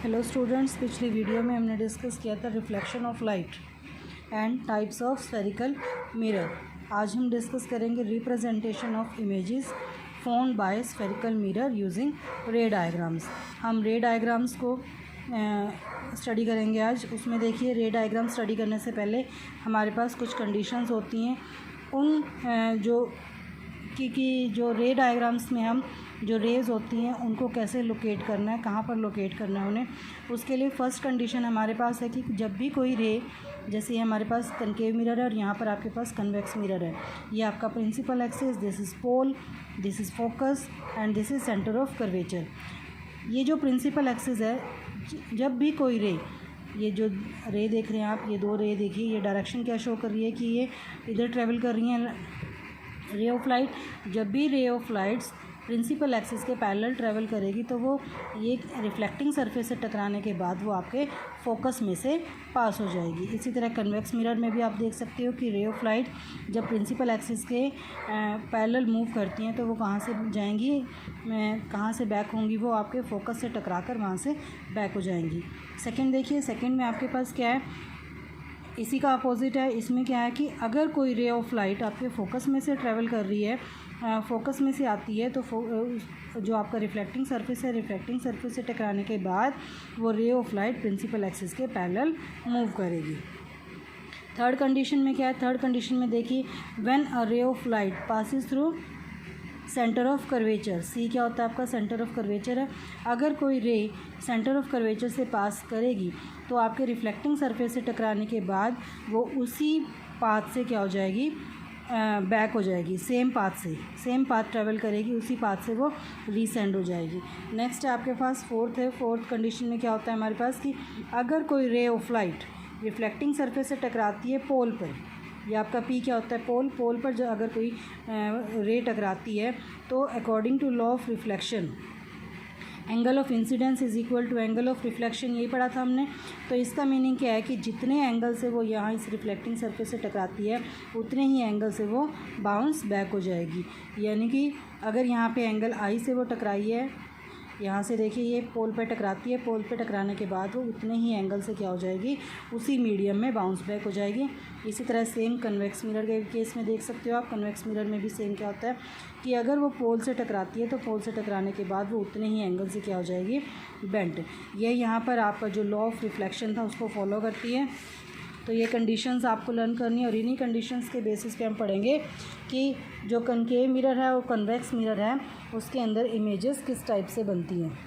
Hello students, पिछली video में हमने डिस्कस किया था reflection of light and types of spherical mirror. आज हम डिस्कस करेंगे representation of images formed by spherical mirror using ray diagrams. हम रे डायग्राम्स को स्टडी करेंगे आज। उसमें देखिए, रे डायग्राम स्टडी करने से पहले हमारे पास कुछ कंडीशंस होती हैं उन जो रे डायग्राम्स में हम जो रेज़ होती हैं उनको कैसे लोकेट करना है, कहाँ पर लोकेट करना है उन्हें। उसके लिए फ़र्स्ट कंडीशन हमारे पास है कि जब भी कोई रे, जैसे हमारे पास कनकेव मिरर है और यहाँ पर आपके पास कन्वेक्स मिरर है, ये आपका principal axis, this is pole, this is focus and this is centre of curvature. ये जो प्रिंसिपल एक्सिस है, जब भी कोई रे, ये जो रे देख रहे हैं आप, ये दो रे देखिए, ये डायरेक्शन क्या शो कर रही है कि ये इधर ट्रेवल कर रही हैं रे ऑफ लाइट। जब भी ray of lights principal axis के पैरेलल ट्रेवल करेगी तो वो ये रिफ्लेक्टिंग सरफेस से टकराने के बाद वो आपके फोकस में से पास हो जाएगी। इसी तरह कन्वेक्स मिरर में भी आप देख सकते हो कि रे ऑफ लाइट जब प्रिंसिपल एक्सिस के पैरेलल मूव करती हैं तो वो कहाँ से जाएंगी, कहाँ से बैक होंगी, वो आपके फोकस से टकरा कर वहाँ से बैक हो जाएंगी। सेकेंड देखिए, सेकेंड में आपके पास क्या है, इसी का अपोजिट है। इसमें क्या है कि अगर कोई रे ऑफ लाइट आपके फोकस में से ट्रैवल कर रही है, फोकस में से आती है, तो जो आपका रिफ्लेक्टिंग सरफेस है, रिफ्लेक्टिंग सरफेस से टकराने के बाद वो ray of light principal axis के पैरेलल मूव करेगी। थर्ड कंडीशन में क्या है, थर्ड कंडीशन में देखिए, when a ray of light passes through centre of curvature, see क्या होता है आपका सेंटर ऑफ कर्वेचर है। अगर कोई रे सेंटर ऑफ कर्वेचर से पास करेगी तो आपके रिफ्लेक्टिंग सरफेस से टकराने के बाद वो उसी पाथ से क्या हो जाएगी, बैक हो जाएगी, सेम पाथ ट्रेवल करेगी, उसी पाथ से वो रीसेंड हो जाएगी। नेक्स्ट आपके पास फोर्थ है। फोर्थ कंडीशन में क्या होता है हमारे पास कि अगर कोई रे ऑफ लाइट रिफ्लेक्टिंग सरफेस से टकराती है पोल पर, ये आपका पी क्या होता है, पोल पर जो अगर कोई रे टकराती है तो according to law of reflection angle of incidence is equal to angle of reflection, यही पढ़ा था हमने। तो इसका मीनिंग क्या है कि जितने एंगल से वो यहाँ इस रिफ्लेक्टिंग सरफेस से टकराती है उतने ही एंगल से वो बाउंस बैक हो जाएगी। यानी कि अगर यहाँ पे एंगल आई से वो टकराई है, यहाँ से देखिए ये पोल पे टकराती है, पोल पे टकराने के बाद वो उतने ही एंगल से क्या हो जाएगी, उसी मीडियम में बाउंस बैक हो जाएगी। इसी तरह सेम कन्वेक्स मिरर के केस में देख सकते हो आप। कन्वेक्स मिरर में भी सेम क्या होता है कि अगर वो पोल से टकराती है तो पोल से टकराने के बाद वो उतने ही एंगल से क्या हो जाएगी, बेंट। ये यहाँ पर आपका जो लॉ ऑफ रिफ्लेक्शन था उसको फॉलो करती है। तो ये कंडीशंस आपको लर्न करनी है और इन्हीं कंडीशंस के बेसिस पे हम पढ़ेंगे कि जो कनकेव मिरर है और कन्वेक्स मिरर है उसके अंदर इमेजेस किस टाइप से बनती हैं।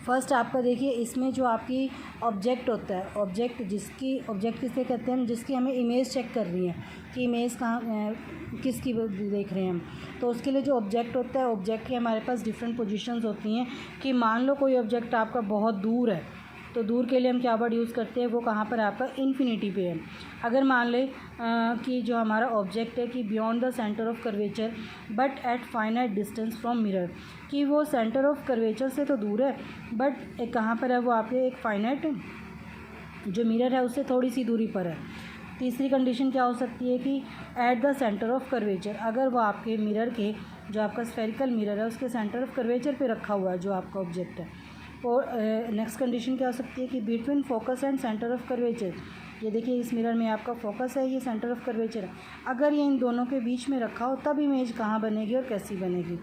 फर्स्ट आपका देखिए, इसमें जो आपकी ऑब्जेक्ट होता है, ऑब्जेक्ट किसे कहते हैं, जिसकी हमें इमेज चेक कर रही है कि इमेज कहाँ किसकी देख रहे हैं हम। तो उसके लिए जो ऑब्जेक्ट होता है, ऑब्जेक्ट की हमारे पास डिफरेंट पोजीशंस होती हैं कि मान लो कोई ऑब्जेक्ट आपका बहुत दूर है तो दूर के लिए हम क्या वर्ड यूज़ करते हैं, वो कहाँ पर आपका इन्फिनिटी पे है। अगर मान लें कि जो हमारा ऑब्जेक्ट है कि beyond the centre of curvature but at finite distance from mirror, कि वो सेंटर ऑफ कर्वेचर से तो दूर है बट कहाँ पर है, वो आपके एक फाइनाइट जो मिरर है उससे थोड़ी सी दूरी पर है। तीसरी कंडीशन क्या हो सकती है कि at the centre of curvature, अगर वो आपके मिरर के जो आपका स्फेरिकल मिरर है उसके सेंटर ऑफ कर्वेचर पे रखा हुआ है जो आपका ऑब्जेक्ट है। और नेक्स्ट कंडीशन क्या हो सकती है कि between focus and centre of curvature, ये देखिए इस मिरर में आपका फोकस है, ये सेंटर ऑफ कर्वेचर है, अगर ये इन दोनों के बीच में रखा हो तब इमेज कहाँ बनेगी और कैसी बनेगी।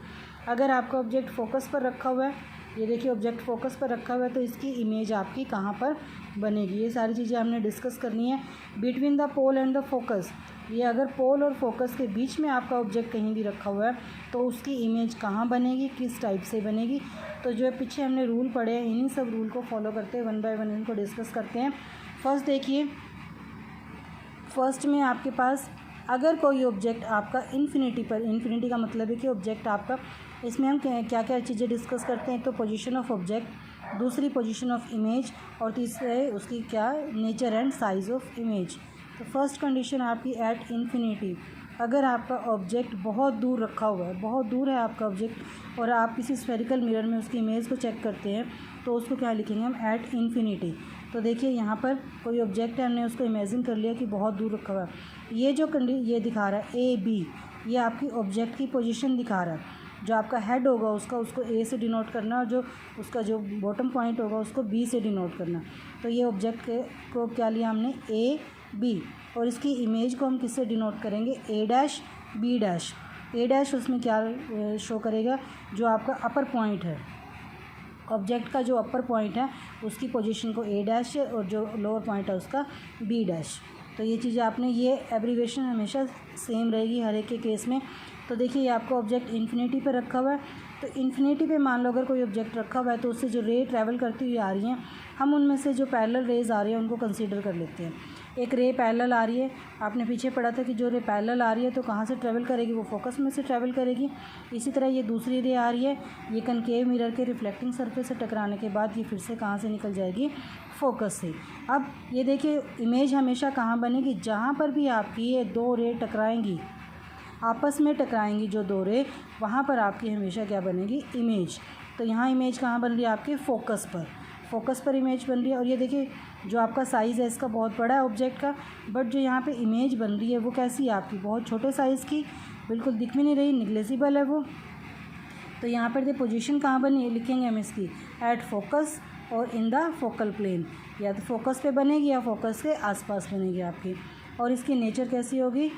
अगर आपका ऑब्जेक्ट फोकस पर रखा हुआ है, ये देखिए ऑब्जेक्ट फोकस पर रखा हुआ है, तो इसकी इमेज आपकी कहाँ पर बनेगी, ये सारी चीज़ें हमने डिस्कस करनी है। Between the pole and the focus, ये अगर पोल और फोकस के बीच में आपका ऑब्जेक्ट कहीं भी रखा हुआ है तो उसकी इमेज कहाँ बनेगी, किस टाइप से बनेगी। तो जो पीछे हमने रूल पढ़े हैं, इन्हीं सब रूल को फॉलो करते हैं, वन बाय वन इनको डिस्कस करते हैं। फर्स्ट देखिए, फर्स्ट में आपके पास अगर कोई ऑब्जेक्ट आपका इन्फिनिटी पर, इन्फिनिटी का मतलब है कि ऑब्जेक्ट आपका, इसमें हम क्या क्या चीज़ें डिस्कस करते हैं, तो पोजीशन ऑफ ऑब्जेक्ट, दूसरी पोजीशन ऑफ इमेज और तीसरे उसकी क्या nature and size of image. तो फर्स्ट कंडीशन आपकी एट इन्फिनिटी, अगर आपका ऑब्जेक्ट बहुत दूर रखा हुआ है, बहुत दूर है आपका ऑब्जेक्ट और आप किसी स्फेरिकल मिरर में उसकी इमेज को चेक करते हैं तो उसको क्या लिखेंगे हम, एट इन्फिनिटी। तो देखिए यहाँ पर कोई ऑब्जेक्ट है, हमने उसको इमेजिन कर लिया कि बहुत दूर रखा हुआ है। ये जो ये दिखा रहा है ए बी, ये आपकी ऑब्जेक्ट की पोजीशन दिखा रहा है। जो आपका हेड होगा उसको ए से डिनोट करना, और जो उसका जो बॉटम पॉइंट होगा उसको बी से डिनोट करना। तो ये ऑब्जेक्ट को क्या लिया हमने, ए बी, और इसकी इमेज को हम किससे डिनोट करेंगे, ए डैश बी डैश। ए डैश उसमें क्या शो करेगा, जो आपका अपर पॉइंट है, ऑब्जेक्ट का जो अपर पॉइंट है उसकी पोजीशन को ए डैश है, और जो लोअर पॉइंट है उसका बी डैश। तो ये चीज़ें आपने, ये एब्रीवेशन हमेशा सेम रहेगी हर एक के केस में। तो देखिए ये आपका ऑब्जेक्ट इन्फिनिटी पे रखा हुआ है, तो इन्फिनिटी पे मान लो अगर कोई ऑब्जेक्ट रखा हुआ है तो उससे जो रे ट्रैवल करती हुई आ रही हैं, हम उनमें से जो पैरेलल रेज आ रही हैं उनको कंसीडर कर लेते हैं। एक रे पैरेलल आ रही है, आपने पीछे पढ़ा था कि जो रे पैरेलल आ रही है तो कहाँ से ट्रैवल करेगी, वो फोकस में से ट्रैवल करेगी। इसी तरह ये दूसरी रे आ रही है, ये कनकेव मिरर के रिफ्लेक्टिंग सरफेस से टकराने के बाद ये फिर से कहाँ से निकल जाएगी, फोकस से। अब ये देखिए इमेज हमेशा कहाँ बनेगी, जहाँ पर भी आपकी ये दो रे टकराएंगी, आपस में टकराएंगी जो दो रे, वहाँ पर आपकी हमेशा क्या बनेगी, इमेज। तो यहाँ इमेज कहाँ बन रही है आपके, फोकस पर इमेज बन रही है। और ये देखिए जो आपका साइज़ है इसका बहुत बड़ा है ऑब्जेक्ट का, बट जो यहाँ पे इमेज बन रही है वो कैसी है आपकी, बहुत छोटे साइज़ की, बिल्कुल दिख भी नहीं रही, निग्लेजिबल है वो। तो यहाँ पर ये पोजीशन कहाँ बनी है, लिखेंगे हम इसकी, एट फोकस और इन द फोकल प्लेन, या तो फोकस पे बनेगी या फोकस के आसपास बनेगी आपकी। और इसकी नेचर कैसी होगी,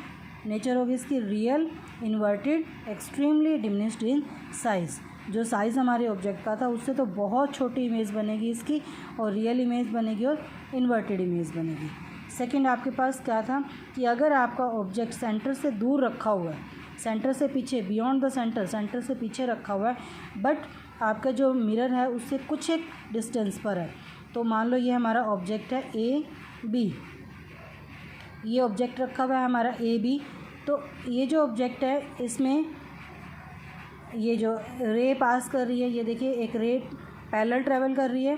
नेचर होगी इसकी real, inverted, extremely diminished in size. जो साइज़ हमारे ऑब्जेक्ट का था उससे तो बहुत छोटी इमेज बनेगी इसकी, और रियल इमेज बनेगी और इन्वर्टेड इमेज बनेगी। सेकंड आपके पास क्या था कि अगर आपका ऑब्जेक्ट सेंटर से दूर रखा हुआ है, सेंटर से पीछे, बियॉन्ड द सेंटर, सेंटर से पीछे रखा हुआ है, बट आपका जो मिरर है उससे कुछ एक डिस्टेंस पर है। तो मान लो ये हमारा ऑब्जेक्ट है ए बी, ये ऑब्जेक्ट रखा हुआ है हमारा ए बी। तो ये जो ऑब्जेक्ट है इसमें ये जो रे पास कर रही है, ये देखिए एक रे पैरेलल ट्रैवल कर रही है,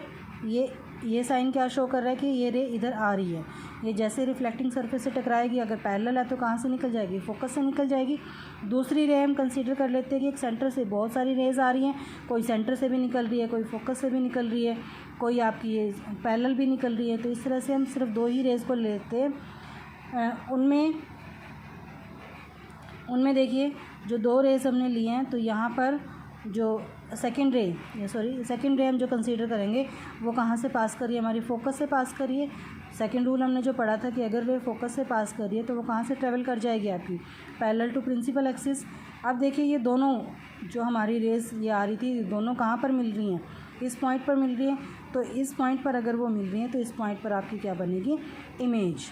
ये साइन क्या शो कर रहा है कि ये रे इधर आ रही है। ये जैसे रिफ्लेक्टिंग सरफेस से टकराएगी, अगर पैरेलल है तो कहाँ से निकल जाएगी, फोकस से निकल जाएगी। दूसरी रे हम कंसीडर कर लेते हैं कि एक सेंटर से बहुत सारी रेज आ रही हैं, कोई सेंटर से भी निकल रही है, कोई फोकस से भी निकल रही है, कोई आपकी ये पैरेलल भी निकल रही है। तो इस तरह से हम सिर्फ दो ही रेज को लेते हैं। उनमें देखिए जो दो रेज हमने लिए हैं, तो यहाँ पर जो सेकंड रे हम जो कंसीडर करेंगे वो कहाँ से पास कर रही है, हमारी फोकस से पास कर रही है। सेकंड रूल हमने जो पढ़ा था कि अगर रे फोकस से पास कर रही है तो वो कहाँ से ट्रेवल कर जाएगी आपकी, पैरेलल टू प्रिंसिपल एक्सिस। अब देखिए ये दोनों जो हमारी रेज ये आ रही थी, दोनों कहाँ पर मिल रही हैं, इस पॉइंट पर मिल रही है। तो इस पॉइंट पर अगर वो मिल रही हैं तो इस पॉइंट पर आपकी क्या बनेगी, इमेज।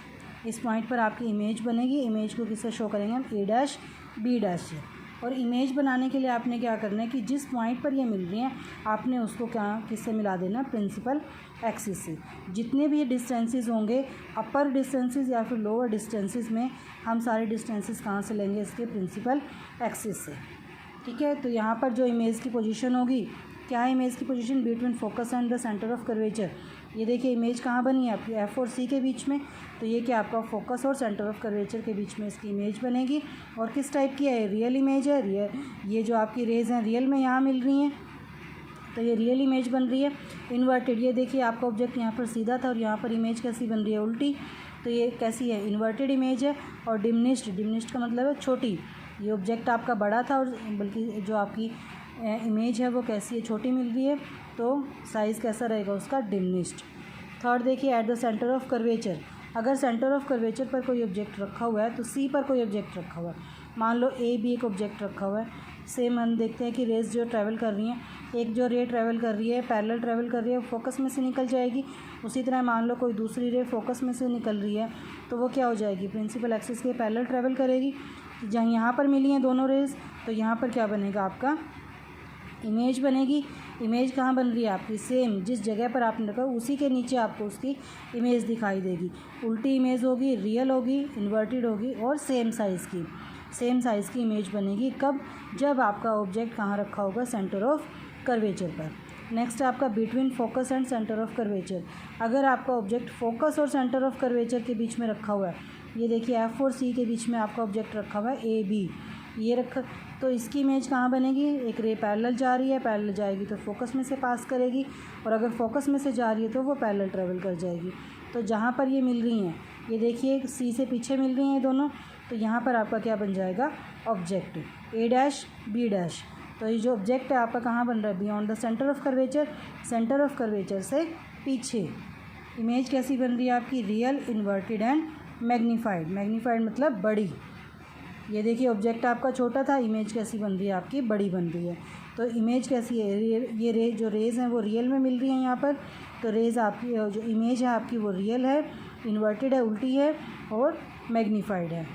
इस पॉइंट पर आपकी इमेज बनेगी। इमेज को किससे शो करेंगे हम, ए डैश बी डैश से। और इमेज बनाने के लिए आपने क्या करना है कि जिस पॉइंट पर ये मिल रही हैं आपने उसको क्या किससे मिला देना, प्रिंसिपल एक्सिस से। जितने भी डिस्टेंसेस होंगे, अपर डिस्टेंसेस या फिर लोअर डिस्टेंसेस में, हम सारे डिस्टेंसेस कहाँ से लेंगे, इसके प्रिंसिपल एक्सिस से। ठीक है, तो यहाँ पर जो इमेज की पोजीशन होगी, क्या है इमेज की position, between focus and the centre of curvature. ये देखिए इमेज कहाँ बनी है आपकी, एफ और सी के बीच में। तो ये क्या आपका फोकस और सेंटर ऑफ कर्वेचर के बीच में इसकी इमेज बनेगी। और किस टाइप की है, रियल इमेज है। ये जो आपकी रेज हैं रियल में यहाँ मिल रही हैं, तो ये रियल इमेज बन रही है। इन्वर्टेड, ये देखिए आपका ऑब्जेक्ट यहाँ पर सीधा था और यहाँ पर इमेज कैसी बन रही है, उल्टी। तो ये कैसी है, इन्वर्टेड इमेज है। और डिमिनिश्ड का मतलब है छोटी। ये ऑब्जेक्ट आपका बड़ा था और बल्कि जो आपकी इमेज है वो कैसी है, छोटी मिल रही है। तो साइज़ कैसा रहेगा उसका, डिमिनिश्ड। थर्ड देखिए, at the centre of curvature. अगर सेंटर ऑफ कर्वेचर पर कोई ऑब्जेक्ट रखा हुआ है, तो सी पर कोई ऑब्जेक्ट रखा हुआ है, मान लो ए बी एक ऑब्जेक्ट रखा हुआ है। सेम हम देखते हैं कि रेज जो ट्रैवल कर रही हैं, एक जो रे ट्रैवल कर रही है, पैरेलल ट्रैवल कर रही है, फोकस में से निकल जाएगी। उसी तरह मान लो कोई दूसरी रे फोकस में से निकल रही है, तो वो क्या हो जाएगी, प्रिंसिपल एक्सिस के पैरेलल ट्रैवल करेगी। जहाँ यहाँ पर मिली हैं दोनों रेज, तो यहाँ पर क्या बनेगा आपका, इमेज बनेगी। इमेज कहाँ बन रही है आपकी, सेम जिस जगह पर आपने रखा उसी के नीचे आपको उसकी इमेज दिखाई देगी। उल्टी इमेज होगी, रियल होगी, इन्वर्टेड होगी और सेम साइज़ की इमेज बनेगी। कब, जब आपका ऑब्जेक्ट कहाँ रखा होगा, सेंटर ऑफ कर्वेचर पर। नेक्स्ट आपका between focus and centre of curvature. अगर आपका ऑब्जेक्ट फोकस और सेंटर ऑफ कर्वेचर के बीच में रखा हुआ है, ये देखिए एफ और सी के बीच में आपका ऑब्जेक्ट रखा हुआ है ए बी, ये रखा, तो इसकी इमेज कहाँ बनेगी, एक रे पैरेलल जा रही है, पैरेलल जाएगी तो फोकस में से पास करेगी, और अगर फोकस में से जा रही है तो वो पैरेलल ट्रेवल कर जाएगी। तो जहाँ पर ये मिल रही हैं, ये देखिए सी से पीछे मिल रही हैं दोनों, तो यहाँ पर आपका क्या बन जाएगा, object A dash B dash. तो ये जो ऑब्जेक्ट है आपका कहाँ बन रहा है, beyond the centre of curvature, centre of curvature से पीछे। इमेज कैसी बन रही है आपकी, real, inverted and magnified. Magnified मतलब बड़ी। ये देखिए ऑब्जेक्ट आपका छोटा था, इमेज कैसी बन रही है आपकी, बड़ी बन रही है। तो इमेज कैसी है, ये रे जो रेज़ हैं वो रियल में मिल रही हैं यहाँ पर। तो रेज़ आपकी जो इमेज है आपकी वो रियल है, इन्वर्टेड है, उल्टी है और मैग्नीफाइड है।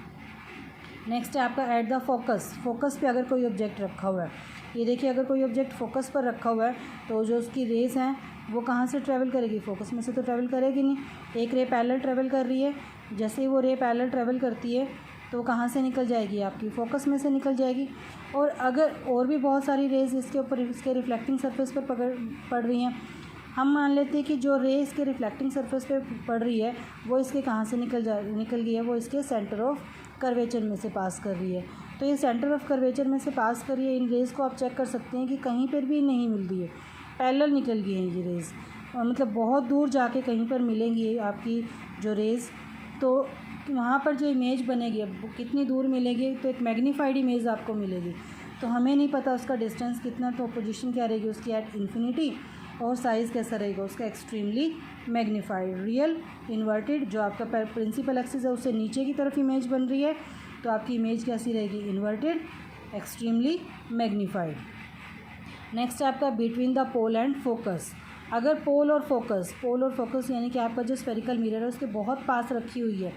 नेक्स्ट है आपका एट द फोकस। फोकस पे अगर कोई ऑब्जेक्ट रखा हुआ है, ये देखिए अगर कोई ऑब्जेक्ट फोकस पर रखा हुआ है तो जो उसकी रेज़ हैं वो कहाँ से ट्रैवल करेगी, फोकस में से तो ट्रैवल करेगी नहीं। एक रे पैरेलल ट्रैवल कर रही है, जैसे ही वो रे पैरेलल ट्रैवल करती है तो कहाँ से निकल जाएगी, आपकी फोकस में से निकल जाएगी। और अगर और भी बहुत सारी रेज़ इसके ऊपर, इसके रिफ्लेक्टिंग सरफेस पर पड़ रही हैं, हम मान लेते हैं कि जो रे इसके रिफ्लेक्टिंग सरफेस पे पड़ रही है वो इसके कहाँ से निकल गई है, वो इसके सेंटर ऑफ कर्वेचर में से पास कर रही है। तो ये सेंटर ऑफ कर्वेचर में से पास कर रही है। इन रेज़ को आप चेक कर सकते हैं कि कहीं पर भी नहीं मिल रही है, पैरेलल निकल गई हैं ये रेज़, और मतलब बहुत दूर जाके कहीं पर मिलेंगी आपकी जो रेज़। तो वहाँ पर जो इमेज बनेगी अब कितनी दूर मिलेगी, तो एक मैग्नीफाइड इमेज आपको मिलेगी। तो हमें नहीं पता उसका डिस्टेंस कितना, तो पोजीशन क्या रहेगी उसकी एट इन्फिनिटी, और साइज़ कैसा रहेगा उसका, एक्सट्रीमली मैग्नीफाइड। रियल, इन्वर्टेड, जो आपका प्रिंसिपल एक्सिस है उससे नीचे की तरफ इमेज बन रही है तो आपकी इमेज कैसी रहेगी, इन्वर्टेड, एक्सट्रीमली मैग्नीफाइड। नेक्स्ट है आपका between the pole and focus. अगर पोल और फोकस यानी कि आपका जो स्फेरिकल मिरर है उसके बहुत पास रखी हुई है,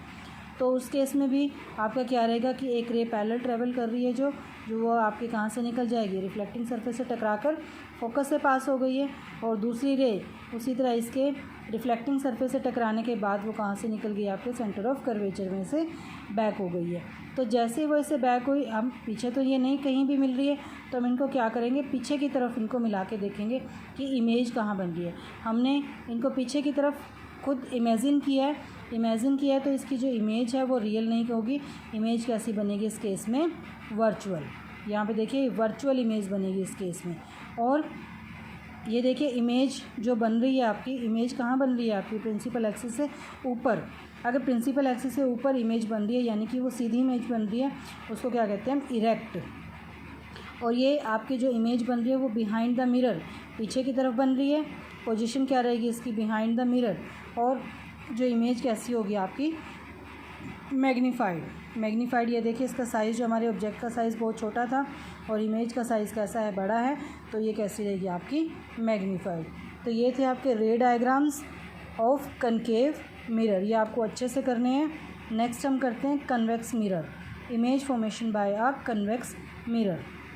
तो उस केस में भी आपका क्या रहेगा कि एक रे पैरेलल ट्रैवल कर रही है जो वो आपके कहाँ से निकल जाएगी, रिफ्लेक्टिंग सरफेस से टकराकर फोकस से पास हो गई है, और दूसरी रे उसी तरह इसके रिफ्लेक्टिंग सरफेस से टकराने के बाद वो कहाँ से निकल गई, आपके सेंटर ऑफ कर्वेचर में से बैक हो गई है। तो जैसे ही वो इससे बैक हुई, हम पीछे तो ये नहीं कहीं भी मिल रही है, तो हम इनको क्या करेंगे, पीछे की तरफ इनको मिला के देखेंगे कि इमेज कहाँ बन रही है। हमने इनको पीछे की तरफ खुद इमेजिन किया है, तो इसकी जो इमेज है वो रियल नहीं होगी। इमेज कैसी बनेगी इस केस में, वर्चुअल। यहाँ पे देखिए वर्चुअल इमेज बनेगी इस केस में। और ये देखिए इमेज जो बन रही है आपकी, इमेज कहाँ बन रही है आपकी, प्रिंसिपल एक्सिस से ऊपर। अगर प्रिंसिपल एक्सिस से ऊपर इमेज बन रही है यानी कि वो सीधी इमेज बन रही है, उसको क्या कहते हैं हम, इरेक्ट। और ये आपकी जो इमेज बन रही है वो बिहाइंड द मिरर, पीछे की तरफ बन रही है। पोजीशन क्या रहेगी इसकी, बिहाइंड द मिरर। और जो इमेज कैसी होगी आपकी, मैग्नीफाइड। ये देखिए इसका साइज़, जो हमारे ऑब्जेक्ट का साइज़ बहुत छोटा था और इमेज का साइज़ कैसा है, बड़ा है, तो ये कैसी रहेगी आपकी, मैग्नीफाइड। तो ये थे आपके रे डायग्राम्स ऑफ कनकेव मिरर, ये आपको अच्छे से करने हैं। नेक्स्ट हम करते हैं convex mirror, image formation by a convex mirror.